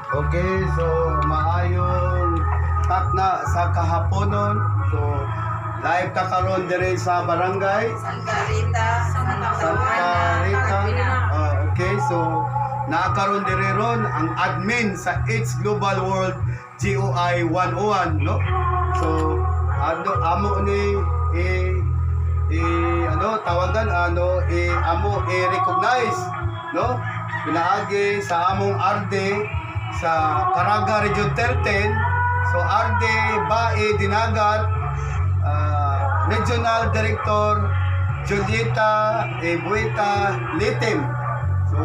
Okay, so maayong takna sa kahaponon. So live ta karon dire sa barangay Santa Rita, Santa Rita. Okay, so naakaroon dire ron ang admin sa It's Global World GOI 101, no? So amo ni tawagan amo recognize, no? Pinaagi sa among RD sa Caraga Region 13. So RD Bae Dinagat, Regional Director Julieta Bueta Litem. So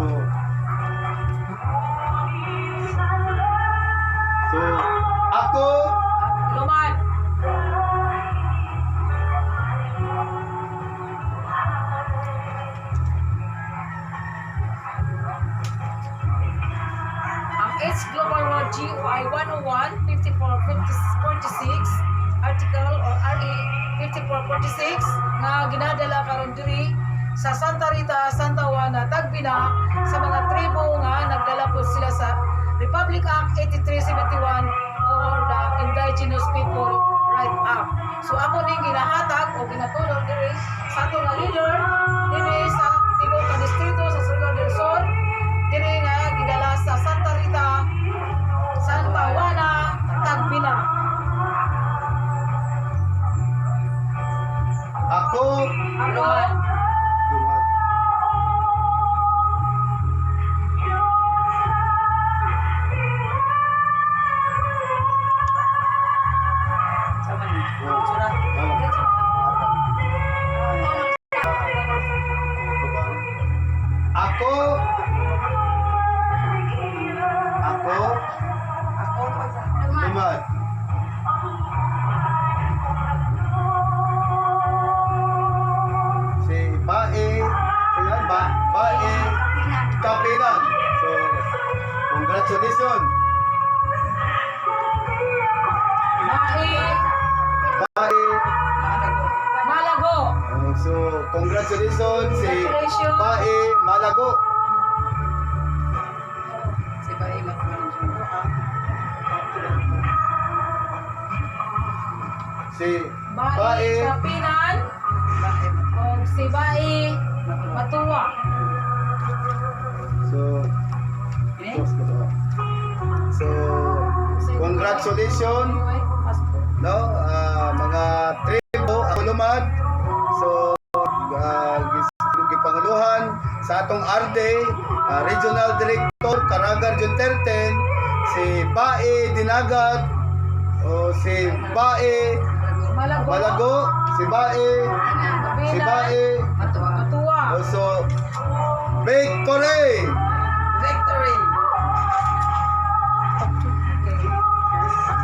ako Luman. Ang It's Global World GOI 101, 54, 46, article or RE 5446 na ginadala karon diri sa Santa Rita, Santa Juana, Tagbina sa mga tribo nga nagdala po sila sa Republic Act 8371 or the Indigenous People Right Act. So ako ning ginahatag o ginatulong diri sa ato nga leader diri sa tibok nga distrito sa Surigao del Sur, diri nga gidala sa Santa Rita, Santa Juana, Tagbina. ako Luman. Ako Lumad. Si Bae Kapinan. So congratulations. Bae Malago. so congratulations si Congratulations. Bae Malago. Si Bae Si Bae Bae Kapinan o si Bae Matuwa. So congratulations, no, mga tribo ako lumad. So gipanguluhan sa atong RD, Regional Director Caraga Region 13, si Bae Dinagat o si Bae Malago, si Bae Matuwa. also victory.